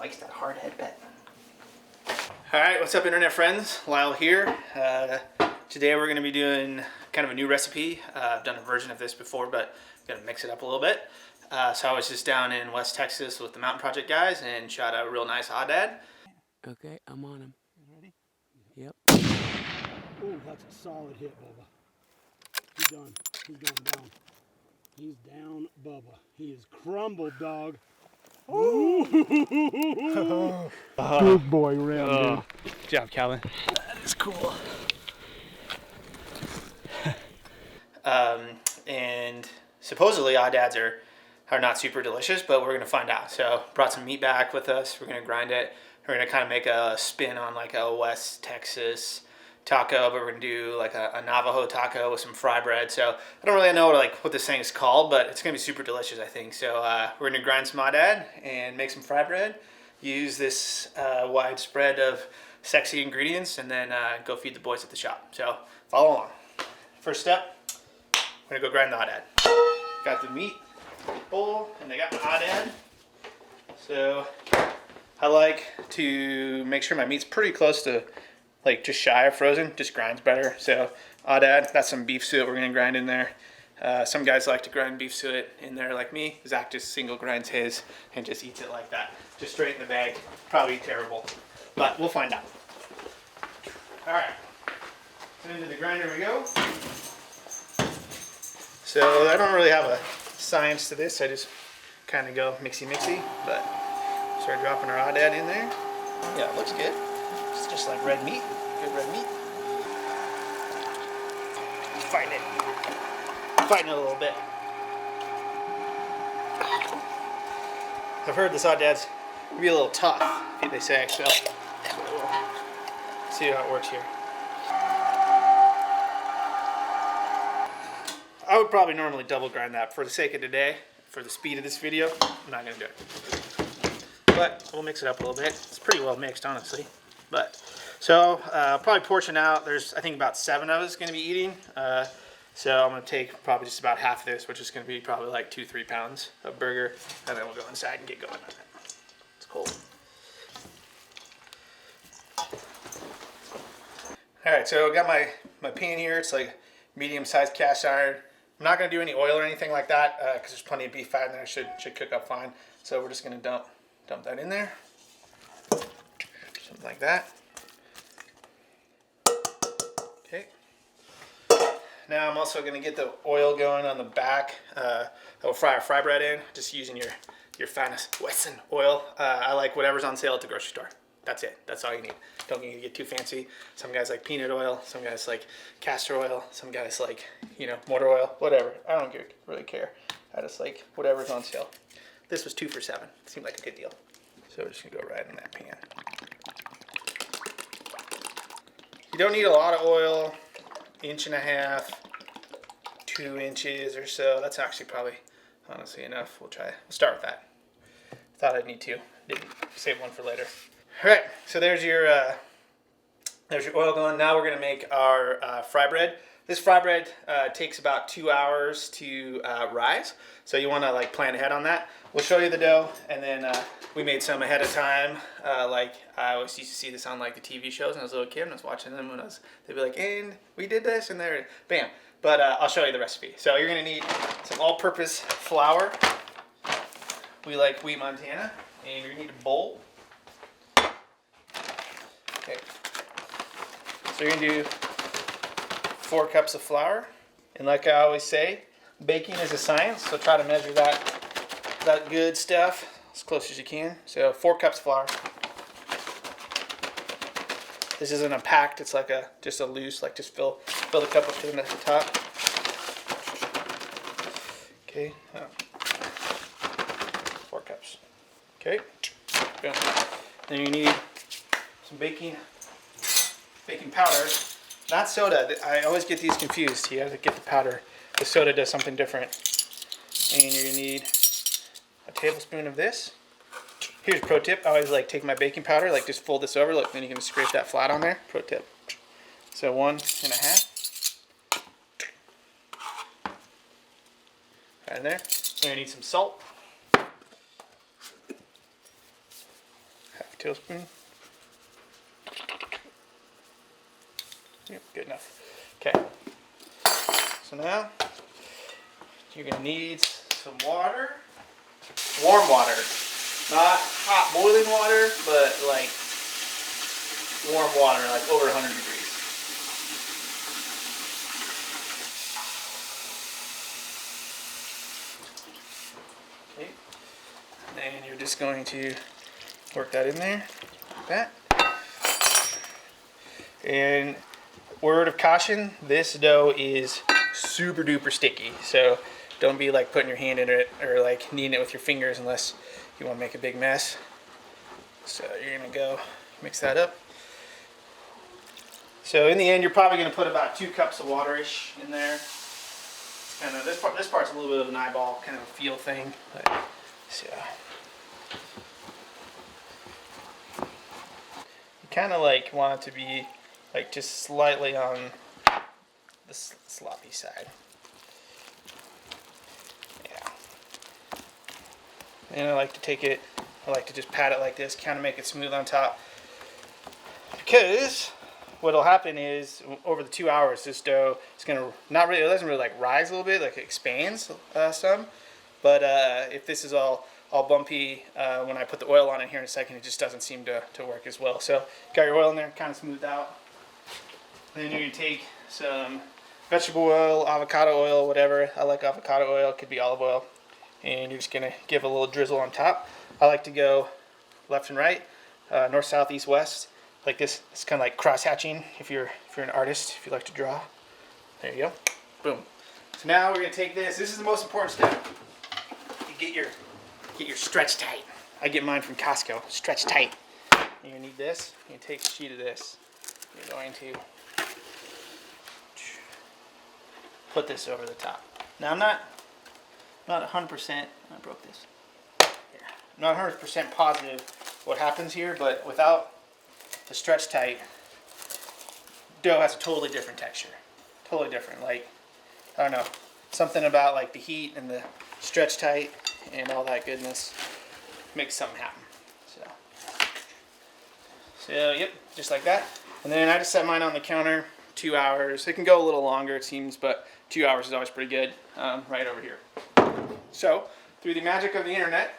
likes that hard head bet. Alright, what's up internet friends? Lyle here. Today we're going to be doing kind of a new recipe. I've done a version of this before, but I'm going to mix it up a little bit. So I was just down in West Texas with the Mountain Project guys and shot a real nice Aoudad. Okay, I'm on him. You ready? Yep. Oh, that's a solid hit, Bubba. He's done. He's going down. He's down, Bubba. He is crumbled, dog. Ooh. Good boy round, dude. Good job, Calvin. That is cool. And supposedly Aoudads are not super delicious, but we're going to find out. So brought some meat back with us. We're going to grind it. We're going to kind of make a spin on like a West Texas taco, but we're going to do like a Navajo taco with some fry bread. So I don't really know what this thing is called, but it's going to be super delicious, I think. So we're going to grind some Aoudad and make some fry bread. Use this wide spread of sexy ingredients and then go feed the boys at the shop. So follow along. First step, I'm going to go grind the Aoudad. Got the meat bowl and I got my Aoudad. So I like to make sure my meat's pretty close to like just shy of frozen, just grinds better. So Aoudad, that's some beef suet we're gonna grind in there. Some guys like to grind beef suet in there like me. Zach just single grinds his and just eats it like that. Just straight in the bag. Probably terrible, but we'll find out. All right, and into the grinder we go. So I don't really have a science to this. I just kind of go mixy-mixy, but start dropping our Aoudad in there. Yeah, it looks good. It's just like red meat, good red meat. Fighting it a little bit. I've heard this Aoudad's can be a little tough, they say, so we'll see how it works here. I would probably normally double grind that for the sake of today. For the speed of this video, I'm not gonna do it. But we'll mix it up a little bit. It's pretty well mixed, honestly. But so probably portion out. There's I think about 7 of us going to be eating. So I'm going to take probably just about half of this, which is going to be probably like 2-3 pounds of burger, and then we'll go inside and get going on it. It's cold. All right, so I got my pan here. It's like medium-sized cast iron. I'm not going to do any oil or anything like that because there's plenty of beef fat in there. It should cook up fine. So we're just going to dump that in there. Something like that. Okay. Now I'm also going to get the oil going on the back. I'll fry our fry bread in, just using your finest Wesson oil. I like whatever's on sale at the grocery store. That's it. That's all you need. Don't need to get too fancy. Some guys like peanut oil. Some guys like castor oil. Some guys like, motor oil. Whatever. I don't really care. I just like whatever's on sale. This was 2 for $7. Seemed like a good deal. So we're just going to go right in that pan. You don't need a lot of oil. 1.5 inches, 2 inches or so. That's actually probably, honestly, enough. We'll start with that. Thought I'd need 2. Didn't. Save one for later. All right, so there's your oil going. Now we're gonna make our fry bread. This fry bread takes about 2 hours to rise, so you want to like plan ahead on that. We'll show you the dough, and then we made some ahead of time. Like I always used to see this on like the TV shows when I was a little kid, and I was watching them when they'd be like, and we did this, and there, bam. But I'll show you the recipe. So you're gonna need some all-purpose flour. We like Wheat Montana, and you're gonna need a bowl. Okay. So you're gonna do 4 cups of flour, and like I always say, baking is a science. So try to measure that good stuff as close as you can. So 4 cups of flour. This isn't a packed. It's like just a loose. Like just fill the cup up to the top. Okay. 4 cups. Okay. Boom. Then you need some baking powder, not soda. I always get these confused. You have to get the powder. The soda does something different. And you're gonna need a tablespoon of this. Here's a pro tip. I always like take my baking powder, like just fold this over. Look, then you can scrape that flat on there. Pro tip. So 1.5. Right in there. You're gonna need some salt. tablespoon. Yep, good enough. Okay. So now you're gonna need some water, warm water, not hot boiling water, but like warm water, like over 100 degrees. Okay. And you're just going to work that in there, like that. And word of caution, this dough is super duper sticky. So don't be like putting your hand in it or like kneading it with your fingers unless you want to make a big mess. So you're gonna go mix that up. So in the end, you're probably gonna put about 2 cups of water-ish in there. Kind of this part's a little bit of an eyeball kind of a feel thing. But, so you kind of like want it to be like just slightly on the sloppy side. Yeah. And I like to just pat it like this, kind of make it smooth on top. Because what'll happen is over the 2 hours, this dough is gonna it doesn't really like rise a little bit, like it expands some. But if this is all bumpy, when I put the oil on it here in a second, it just doesn't seem to work as well. So got your oil in there, kind of smoothed out. Then you're gonna take some vegetable oil, avocado oil, whatever. I like avocado oil, could be olive oil. And you're just gonna give a little drizzle on top. I like to go left and right, north, south, east, west, like this. It's kind of like cross hatching if you're an artist, if you like to draw. There you go. Boom. So now we're gonna take this. This is the most important step. You get your stretch tight. I get mine from Costco. Stretch tight. You're gonna need this. You take a sheet of this. You're going to put this over the top. Now I'm not 100%. I broke this. Here. I'm not 100% positive what happens here, but without the stretch tight, dough has a totally different texture. Totally different. Like, I don't know, something about like the heat and the stretch tight and all that goodness makes something happen. So yep, just like that. And then I just set mine on the counter 2 hours. It can go a little longer, it seems, but 2 hours is always pretty good. Right over here. So through the magic of the internet,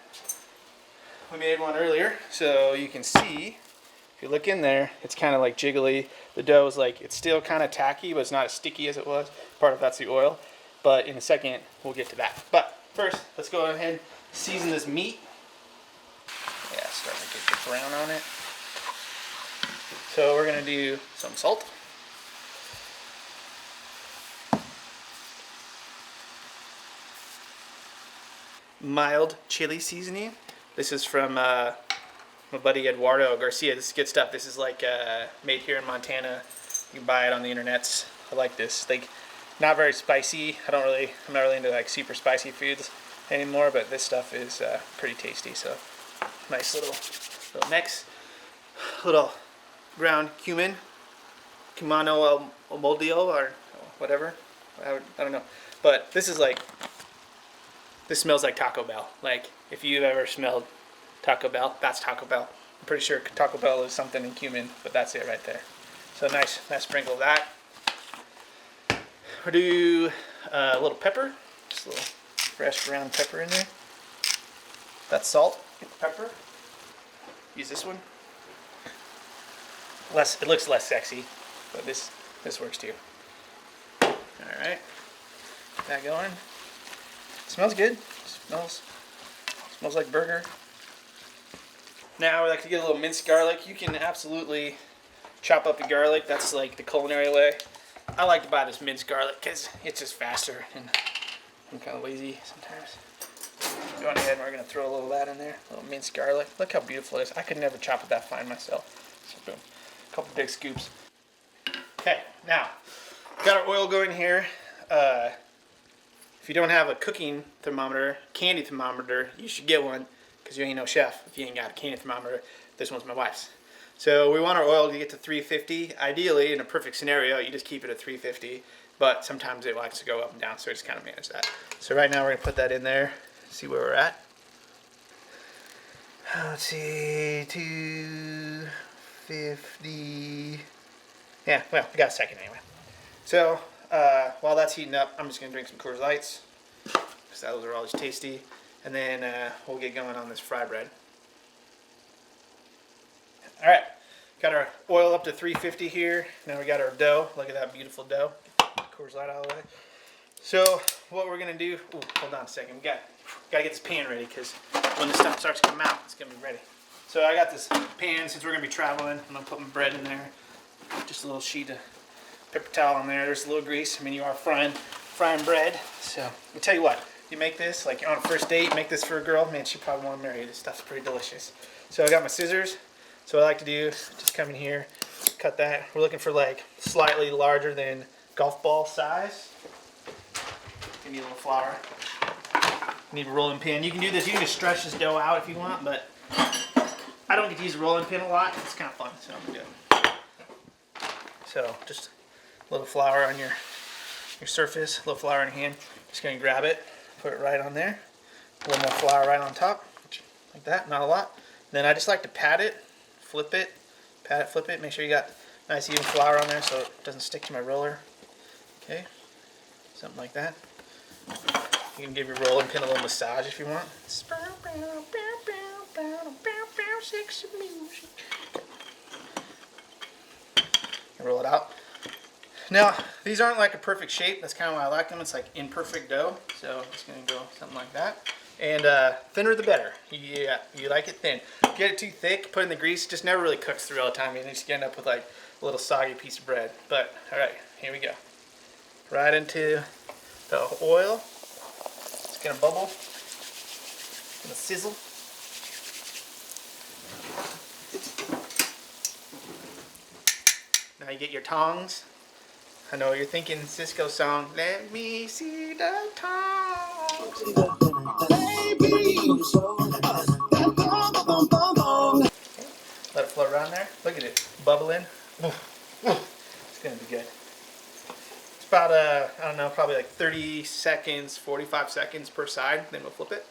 we made one earlier, so you can see. If you look in there, it's kind of like jiggly. The dough is like, it's still kind of tacky, but it's not as sticky as it was. Part of that's the oil. But in a second, we'll get to that. But first, let's go ahead and season this meat. Yeah, starting to get the brown on it. So we're gonna do some salt. Mild chili seasoning. This is from my buddy Eduardo Garcia. This is good stuff. This is like made here in Montana. You can buy it on the internets. I like this. Like, not very spicy. I'm not really into like super spicy foods anymore, but this stuff is pretty tasty. So nice little mix. Little ground cumin, cumano al moldio or whatever. I don't know. But this smells like Taco Bell. Like, if you've ever smelled Taco Bell, that's Taco Bell. I'm pretty sure Taco Bell is something in cumin, but that's it right there. So nice sprinkle of that. We'll do a little pepper, just a little fresh ground pepper in there. That's salt, pepper. Use this one. It looks less sexy, but this works too. All right, get that going. It smells good. Smells like burger. Now we like to get a little minced garlic. You can absolutely chop up the garlic. That's like the culinary way. I like to buy this minced garlic because it's just faster, and I'm kind of lazy sometimes. Going ahead and we're gonna throw a little of that in there. A little minced garlic. Look how beautiful it is. I could never chop it that fine myself. So boom. A couple big scoops. Okay, now got our oil going here. If you don't have a cooking thermometer, candy thermometer, you should get one because you ain't no chef if you ain't got a candy thermometer. This one's my wife's. So we want our oil to get to 350. Ideally, in a perfect scenario, you just keep it at 350, but sometimes it likes to go up and down, so we just kind of manage that. So right now we're gonna put that in there, see where we're at. let's see, 250. Yeah, well, we got a second anyway. So while that's heating up, I'm just gonna drink some Coors Lights because those are always tasty, and then we'll get going on this fry bread. All right, got our oil up to 350 here. Now we got our dough. Look at that beautiful dough. Coors Light all the way. So what we're gonna do? Ooh, hold on a second. We gotta get this pan ready because when the stuff starts to come out, it's gonna be ready. So I got this pan since we're gonna be traveling. I'm gonna put my bread in there. Just a little sheet of paper towel on there. There's a little grease. I mean, you are frying bread. So I'll tell you what. You make this like you're on a first date. Make this for a girl. Man, she probably want to marry you. This stuff's pretty delicious. So I got my scissors. So what I like to do, just come in here, cut that. We're looking for like slightly larger than golf ball size. You need a little flour. You need a rolling pin. You can do this. You can just stretch this dough out if you want, but I don't get to use a rolling pin a lot. It's kind of fun, so I'm good. So just a little flour on your surface, a little flour in your hand. Just gonna grab it, put it right on there. A little more flour right on top, like that, not a lot. Then I just like to pat it, flip it, pat it, flip it. Make sure you got nice even flour on there so it doesn't stick to my roller. Okay, something like that. You can give your rolling pin a little massage if you want. Roll it out. Now, these aren't like a perfect shape. That's kind of why I like them. It's like imperfect dough. So I'm just going to go something like that. And thinner the better. Yeah, you like it thin. Get it too thick, put it in the grease. Just never really cooks through all the time. You just end up with like a little soggy piece of bread. But, all right, here we go. Right into the oil. It's going to bubble. It's going to sizzle. Now you get your tongs. I know you're thinking Cisco song. Let me see the tongs. Let it float around there. Look at it bubbling. It's gonna be good. It's about I don't know, probably like 30 seconds, 45 seconds per side. Then we'll flip it.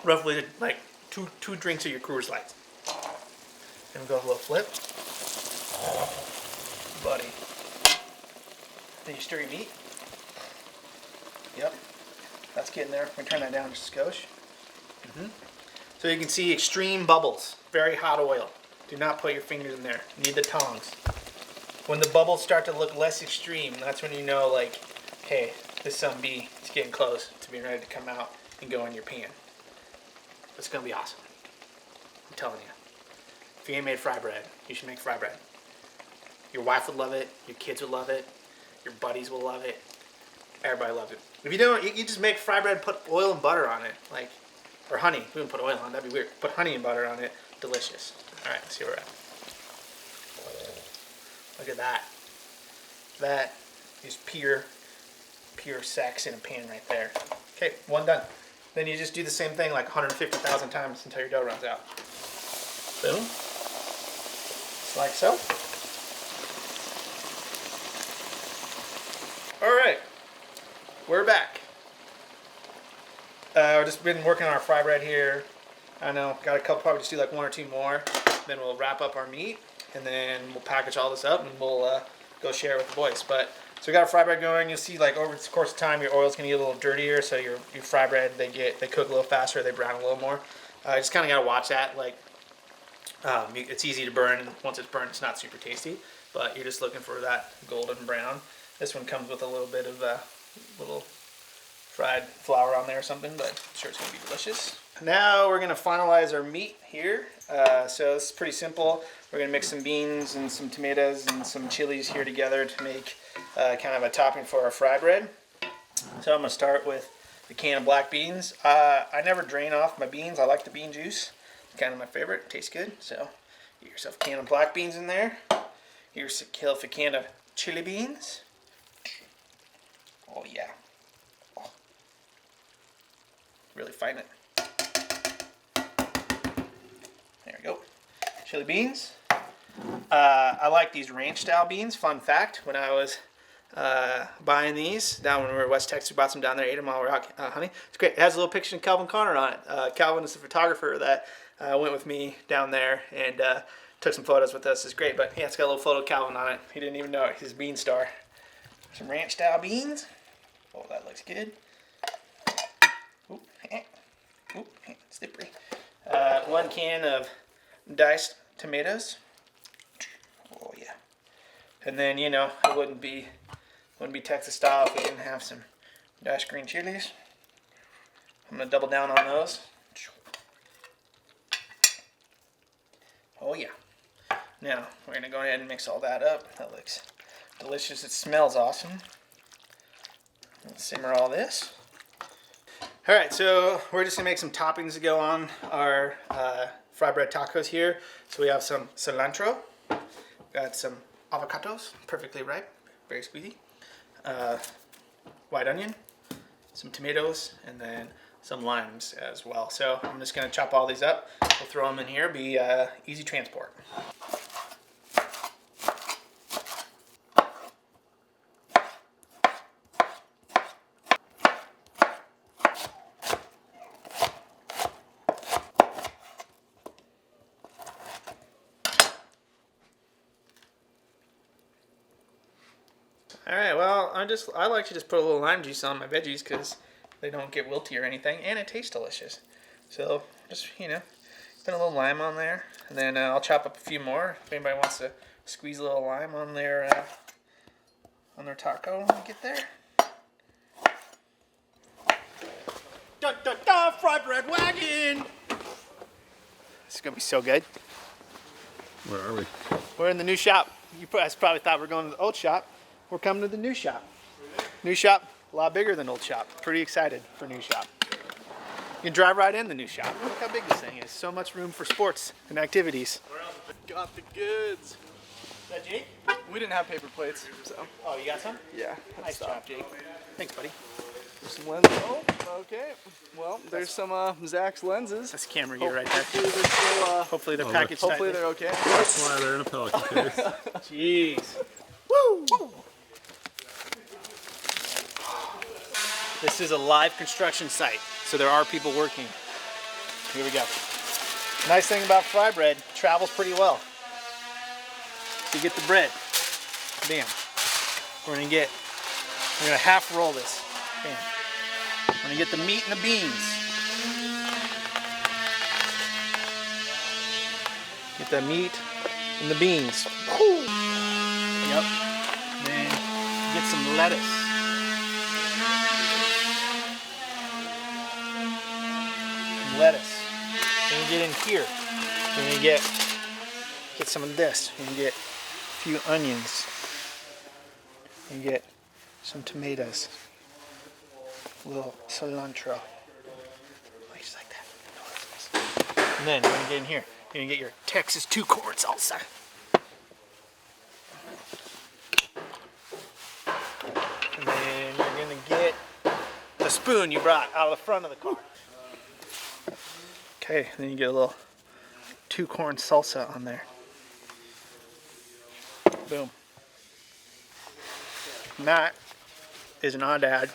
Roughly like two drinks of your Coors Lights. Then we'll go a little flip. Buddy. Then you stir your meat. Yep. That's getting there. We're going to turn that down just a skosh. So you can see extreme bubbles. Very hot oil. Do not put your fingers in there. You need the tongs. When the bubbles start to look less extreme, that's when you know, like, hey, this son-bee is getting close to being ready to come out and go in your pan. It's going to be awesome. I'm telling you. If you ain't made fry bread, you should make fry bread. Your wife would love it. Your kids would love it. Your buddies will love it. Everybody loves it. If you don't, you just make fry bread, put oil and butter on it. Like, or honey. We wouldn't put oil on it. That'd be weird. Put honey and butter on it. Delicious. All right, let's see where we're at. Look at that. That is pure sex in a pan right there. Okay, one done. Then you just do the same thing like 150,000 times until your dough runs out. Boom. Just like so. All right, we're back. I've just been working on our fry bread here. I know, got a couple, probably just do like one or two more. Then we'll wrap up our meat, and then we'll package all this up, and we'll go share it with the boys. But so we got our fry bread going. You'll see, like over the course of time, your oil's gonna get a little dirtier. So your fry bread, they cook a little faster, they brown a little more. Just kind of gotta watch that. Like, it's easy to burn, and once it's burned, it's not super tasty. But you're just looking for that golden brown. This one comes with a little bit of little fried flour on there or something, but I'm sure it's going to be delicious. Now we're going to finalize our meat here. So it's pretty simple. We're going to mix some beans and some tomatoes and some chilies here together to make kind of a topping for our fry bread. So I'm going to start with the can of black beans. I never drain off my beans. I like the bean juice. It's kind of my favorite. It tastes good. So get yourself a can of black beans in there. Get yourself a can of chili beans. Oh yeah. Oh. Really fighting it. There we go. Chili beans. I like these ranch style beans. Fun fact, when I was buying these down when we were in West Texas. We bought some down there, 8 Mile Rock honey. It's great. It has a little picture of Calvin Connor on it. Calvin is the photographer that went with me down there and took some photos with us. It's great, but yeah, it's got a little photo of Calvin on it. He didn't even know it. He's Bean Star. Some ranch style beans. Oh, that looks good. Oop, slippery. 1 can of diced tomatoes. Oh yeah. And then, you know, it wouldn't be Texas style if we didn't have some diced green chilies. I'm gonna double down on those. Oh yeah. Now we're gonna go ahead and mix all that up. That looks delicious. It smells awesome. Let's simmer all this. All right, so we're just gonna make some toppings to go on our fry bread tacos here. So we have some cilantro, got some avocados, perfectly ripe, very squeezy, white onion, some tomatoes, and then some limes as well. So I'm just gonna chop all these up. We'll throw them in here, be easy transport. All right, well, I like to just put a little lime juice on my veggies because they don't get wilty or anything, and it tastes delicious. So just, you know, put a little lime on there, and then I'll chop up a few more if anybody wants to squeeze a little lime on their taco when we get there. Dun, dun, dun, fry bread wagon! This is gonna be so good. Where are we? We're in the new shop. You guys probably thought we were going to the old shop. We're coming to the new shop. New shop, a lot bigger than old shop. Pretty excited for new shop. You can drive right in the new shop. Look how big this thing is. So much room for sports and activities. Got the goods. Is that Jake? We didn't have paper plates, so Oh, you got some? yeah. Nice job, Jake. Thanks, buddy. There's some lenses. Oh, okay. Well, there's some Zach's lenses. That's camera gear right there. Hopefully they're still, Hopefully they're Oh, packaged hopefully tightly. they're okay. That's why they're in a pelican case. Jeez. Woo! This is a live construction site, so there are people working. Here we go. Nice thing about fry bread, it travels pretty well. So you get the bread. Bam. We're gonna half roll this. Bam. We're gonna get the meat and the beans. Get the meat and the beans. Woo. Yep. Then get some lettuce. Lettuce. Then you get in here. Then you get some of this. And you get a few onions. And you get some tomatoes. A little cilantro. Just like that. And then you're gonna get in here. You're gonna get your Texas 2-quart salsa. And then you're gonna get the spoon you brought out of the front of the car. Okay, then you get a little 2-corn salsa on there. Boom. And that is an Aoudad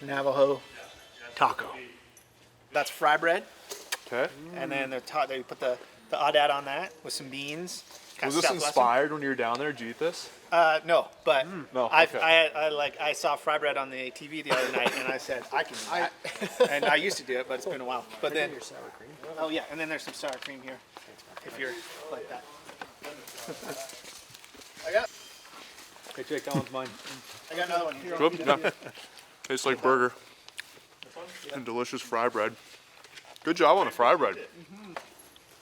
Navajo taco. That's fry bread, Okay. and then they put the Aoudad on that with some beans. Was this inspired when you were down there? Did you eat this? No, but No, I okay. saw fry bread on the TV the other night, and I said I can do that. And I used to do it, but it's been a while. But then Your sour cream. oh yeah, and then there's some sour cream here, if you're like that. Hey, Jake, that one's mine. I got another one here. Good? Yeah. Tastes like burger. And delicious fry bread. Good job on the fry bread.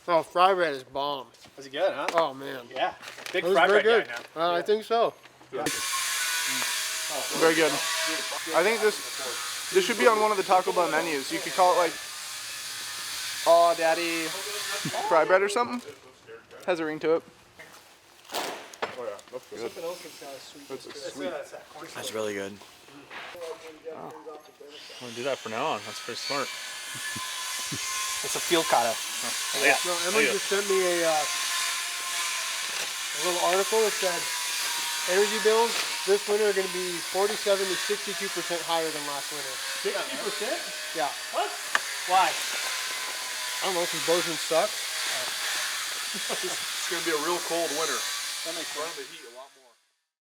Oh, fry bread is bomb. Was it good, huh? Oh man, Yeah, big it was fry very bread good. guy now. I think so. Very good. I think this should be on one of the Taco Bell menus. You could call it like, "Oh, Daddy, fry bread" or something. Has a ring to it. Oh, yeah. That's good. That's sweet. That's really good. I'm going to do that from now on. That's pretty smart. It's a field kata. Yeah. No, Emily just sent me a little article that said Energy bills this winter are going to be 47 to 62% higher than last winter. 60%? Yeah. What? Why? I don't know, because Bozeman sucks. It's going to be a real cold winter. That makes Burn the heat.